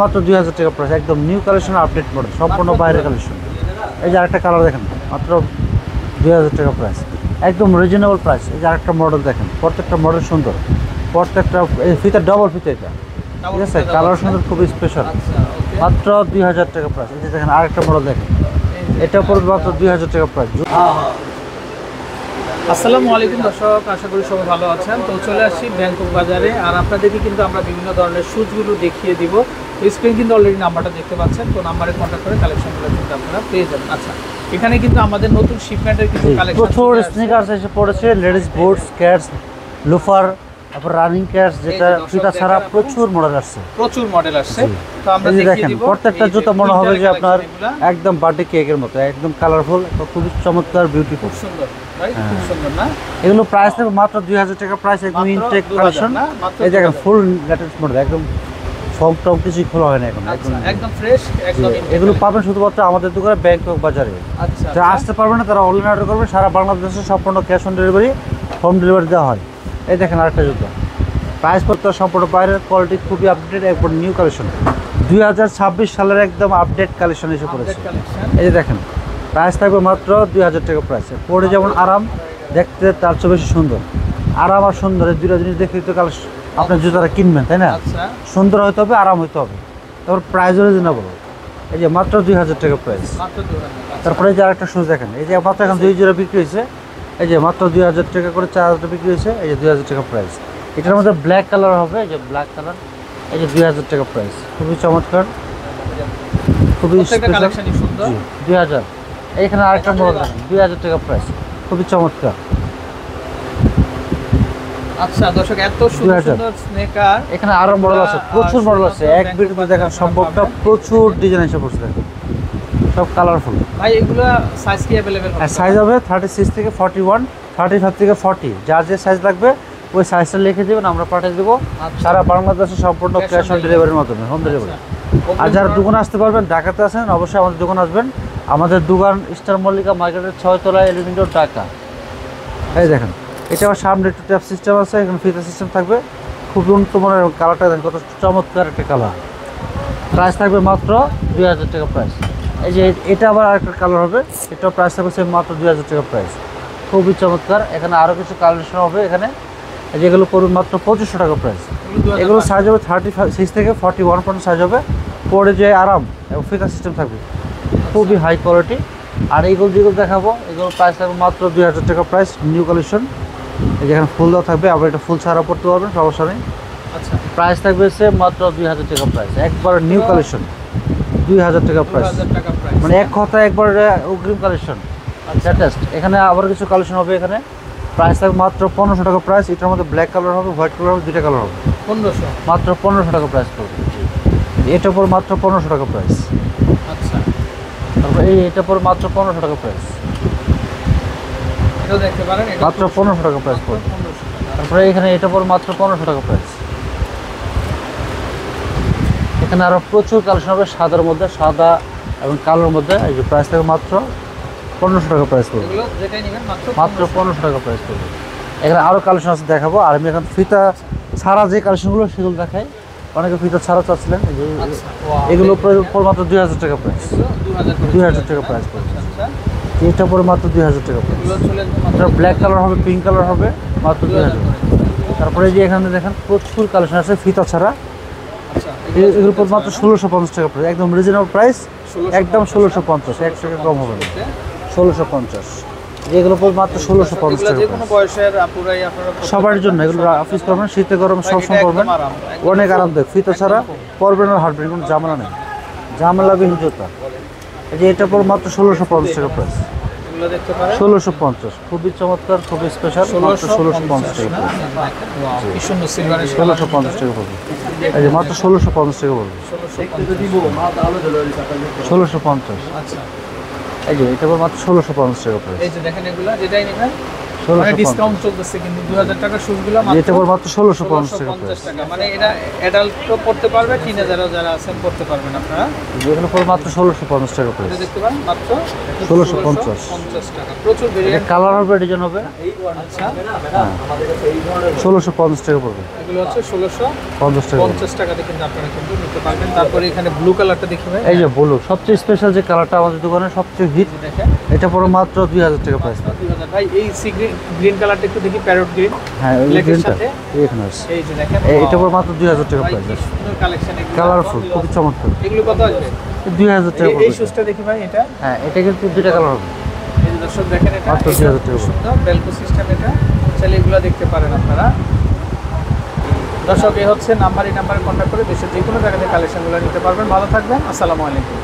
মাত্র 2000 টাকা প্রাইস, একদম নিউ কালেকশন, আপডেট মডেল, সম্পূর্ণ বাইরের কালেকশন। এই যে আরেকটা কালার দেখেন, মাত্র 2000 টাকা প্রাইস, একদম রিজনেবল প্রাইস। এই যে আরেকটা মডেল দেখেন, প্রত্যেকটা মডেল সুন্দর, প্রত্যেকটা ফিতা ডাবল ফিতা, এটা ঠিক আছে, কালার সুন্দর, খুবই স্পেশাল, মাত্র 2000 টাকা প্রাইস। এই যে দেখেন আরেকটা মডেল দেখেন, এটা পড়বে মাত্র 2000 টাকা প্রাইস। আসসালামু আলাইকুম দর্শক, আশা করি সবাই ভালো আছেন। তো চলে আসছি ব্যাংকক বাজারে, আর আপনাদেরকে কিন্তু আমরা বিভিন্ন ধরনের শুজগুলো দেখিয়ে দিব। স্ক্রিন কিন্তু অলরেডি নাম্বারটা দেখতে পাচ্ছেন, তো নাম্বারে কন্ট্যাক্ট করে কালেকশনগুলো কিন্তু আপনারা পেয়ে যাবেন। আচ্ছা, এখানে কিন্তু আমাদের নতুন শিপমেন্টের কিছু কালেকশন, প্রচুর স্নিকার্স এসে পড়েছে, লেডিস বুটস, ক্যাটস, লোফার, তারপর রানিং ক্যাটস, যেটা ফিতা ছাড়া প্রচুর মডেল আসছে, প্রচুর মডেল আসছে। তো আমরা দেখেন প্রত্যেকটা জুতা মনে হবে যে আপনার একদম বার্থডে কেকের মতো, একদম কালারফুল, খুবই চমৎকার, বিউটিফুল, সুন্দর, খুব সুন্দর না? এগুলো প্রাইস থাকবে মাত্র 2000 টাকা প্রাইস, একদম ইনটেক কালেকশন। এই দেখেন ফুল লেটেস্ট মডেল, একদম ফর্ম টম কিছুই খোলা হয় না এখন, একদম ফ্রেশ, একদম। এগুলো পাবেন শুধুমাত্র আমাদের দোকানে ব্যাংকক বাজারে। আচ্ছা, যারা আসতে পারবে না তারা অনলাইন অর্ডার করবে, সারা বাংলাদেশে সম্পূর্ণ cash on delivery, home delivery দেওয়া হয়। এই দেখেন আরেকটা জুতো, প্রাইস পত্র সম্পূর্ণ বাইরের, কোয়ালিটি খুবই আপডেট, একবার নিউ কালেকশন, 2026 সালের একদম আপডেট কালেকশন এসে পড়েছে। এই যে দেখেন প্রাইস থাকবে মাত্র 2000 টাকা প্রাইসে, পরে যেমন আরাম, দেখতে তার চেয়ে বেশি সুন্দর, আরাম আর সুন্দর, এই দুইটা জিনিস দেখে তো কালেকশন আপনার জুতাটা কিনবেন, তাই না? সুন্দর হইতে হবে, আরাম হইতে হবে, তারপর প্রাইসও রিজনেবল। এই যে মাত্র 2000 টাকা প্রাইস। তারপরে এই যে আরেকটা শুজ দেখেন, এই যে মাত্র এখন 2 জোড়া বিক্রি হয়েছে, এই যে মাত্র 2000 টাকা করে 4000 টাকা বিক্রি হয়েছে, এই যে 2000 টাকা প্রাইস। এটার মধ্যে ব্ল্যাক কালার হবে, এই যে ব্ল্যাক কালার, এই যে 2000 টাকা প্রাইস, খুবই চমৎকার, খুবই স্পেশাল, 2000। এইখানে আরেকটা মডেল দেখেন, 2000 টাকা প্রাইস, খুবই চমৎকার। আচ্ছা দর্শক, এত সুন্দর সুন্দর স্নেকার, এখানে আরো মডেল আছে, প্রচুর মডেল আছে, এক ভিডিওতে দেখা সম্ভব না, প্রচুর ডিজাইন এসে পড়ছে, দেখেন সব কালারফুল। ভাই এগুলো সাইজ কি अवेलेबल হবে? সাইজ হবে 36 থেকে 41, 35 থেকে 40, যার যে সাইজ লাগবে ওই সাইজটা লিখে দেবেন, আমরা পাঠিয়ে দেবো সারা বাংলাদেশে, সম্পূর্ণ ক্যাশ অন ডেলিভারির মাধ্যমে, হোম ডেলিভারি। আর যারা দোকানে আসতে পারবেন, ঢাকাতে আছেন, অবশ্যই আমাদের দোকান আসবেন। আমাদের দোকান স্টার মল্লিকা মার্কেটের 6 তলায়, এলিভেন্ট রোড, ঢাকা। এই দেখেন এটা আমার সামনে একটু ট্যাপ সিস্টেম আছে, এখানে ফিতা সিস্টেম থাকবে, খুব উন্নত মানের, কালারটা দেখেন কত চমৎকার একটা কালার। প্রাইস থাকবে মাত্র 2000 টাকা প্রাইস। এই যে এটা আবার আরেকটা কালার হবে, এটাও প্রাইস থাকবে সেম, মাত্র 2000 টাকা প্রাইস, খুবই চমৎকার। এখানে আরও কিছু কালেকশন হবে, এখানে যেগুলো পড়বে মাত্র 2500 টাকা প্রাইস। এগুলো সাইজ হবে 36 থেকে 41 পর্যন্ত সাইজ হবে, পরে যে আরাম এবং ফিতা সিস্টেম থাকবে, খুবই হাই কোয়ালিটি। আর এইগুলো যেগুলো দেখাবো, এগুলো প্রাইস থাকবে মাত্র 2000 টাকা প্রাইস, নিউ কালেকশন। যেখানে ফুল দেওয়া থাকবে, আবার এটা ফুল ছাড়া পড়তে পারবেন, সমস্যা নেই। আচ্ছা, প্রাইস থাকবে সে মাত্র 2000 টাকা প্রাইস, একবার নিউ কালেকশন, 2000 টাকা প্রাইস, মানে এক কথায় একবার অগ্রিম কালেকশন, লেটেস্ট। এখানে আবার কিছু কালেকশন হবে, এখানে প্রাইস থাকবে মাত্র 1500 টাকা প্রাইস। এটার মধ্যে ব্ল্যাক কালার হবে, হোয়াইট কালার হবে, দুইটা কালার হবে, 1500, মাত্র 1500 টাকা প্রাইস পড়বে। এটার পর মাত্র 1500 টাকা প্রাইস। আচ্ছা, তারপর এটা পর মাত্র 1500 টাকা প্রাইস, এটাও দেখতে পারেন, মাত্র 1500 টাকা প্রাইস পড়বে। তারপরে এখানে এটা পর মাত্র 1500 টাকা প্রাইস। এখানে আরো প্রচুর কালেকশন হবে, সাদার মধ্যে, সাদা এবং কালোর মধ্যে। এই যে প্রাইস থাকবে মাত্র 1500 টাকা প্রাইস পড়বে, মাত্র 1500 টাকা প্রাইস পড়বে। এখানে আরো কালেকশন আছে, দেখাবো। আর আমি এখন ফিতা ছাড়া যে কালেকশনগুলো সেগুলো দেখাই, অনেকে ফিতা ছাড়া চাচ্ছিলেন, এগুলো মাত্র 2000 টাকা প্রাইস, 2000 টাকা প্রাইস পড়বে। এটা পরে মাত্র 2000 টাকা প্রাইস। এটা ব্ল্যাক কালার হবে, পিঙ্ক কালার হবে, মাত্র 2000। তারপরে যে এখানে দেখেন প্রচুর কালেকশন আছে ফিতা ছাড়া, এগুলোর পর মাত্র 1650 টাকা প্রাইস, একদম রিজনেবল প্রাইস, একদম 1650, 1 টাকা কম হবে না, 1650। যেগুলো পর মাত্র 1650 টাকা, সবার জন্য এগুলো অফিস করবেন, শীতে গরমে সবসময় করবেন, অনেক আরামদায়ক। ফিতা ছাড়া পরবেন আর হাঁটবেন, কোনো ঝামেলা নেই, ঝামেলাবিহীন জুতা। এই যে এটা পর মাত্র 1650 টাকা প্রাইস, 1650, খুবই চমৎকার, খুবই স্পেশাল, মাত্র 1650 টাকা, 1650 টাকা পড়বে। এই যে মাত্র 1650 টাকা পড়বে, 1650। এই যে এটা পর মাত্র 1650 টাকা প্রাইস, মানে 1650 ডিসকাউন্ট চলতেছে কিন্তু 2000 টাকার শুজগুলো এটা পড়বে মাত্র 1650 টাকা 1650 টাকা। মানে এটা অ্যাডাল্টও পড়তে পারবে, টিনেজারও যারা আছেন পড়তে পারবেন আপনারা। যেগুলো পড়বে মাত্র 1650 টাকা প্রাইস। এটা দেখতে পারেন মাত্র 1650 টাকা। প্রচুর এটা ভেরিয়েন্ট। কালার হবে, ডিজাইন হবে। আচ্ছা, হ্যাঁ 1650 টাকা পড়বে, এগুলো হচ্ছে 50 টাকা পড়বে। 1650 টাকাতে কিন্তু আপনারা কিন্তু নিতে পারবেন। তারপরে এখানে ব্লু কালারটা দেখি ভাই। এই যে ব্লু সবচেয়ে স্পেশাল যে কালারটা আমাদের দোকানে সবচেয়ে হিট, দেখেন এটা পড়বে মাত্র 2000 টাকা প্রাইস। 2000। ভাই এই সি গ্রিন কালারটা একটু দেখি, প্যারট গ্রিন। হ্যাঁ ওই ব্ল্যাকের গ্রিনটা সাথে এখানে আছে, এই যে দেখেন, এটা পড়বে মাত্র 2000 টাকা ভাই প্রাইস। কি সুন্দর কালেকশন, কালারফুল, খুবই চমৎকার। এগুলো কত আসবে? 2000 টাকা এই পড়বে। শুজটা দেখি ভাই, এটা হ্যাঁ এটা কিন্তু দুইটা কালার হবে। এই যে দর্শক দেখেন, এটা মাত্র এটা 2000 টাকা। সুন্দর বেলকো সিস্টেম, এটা চাইলে এগুলো দেখতে পারেন আপনারা। দর্শক এই হচ্ছে নাম্বারে কন্ট্যাক্ট করে দেশের যে কোনো জায়গাতে কালেকশনগুলো নিতে পারবেন। ভালো থাকবেন, আসসালামু আলাইকুম।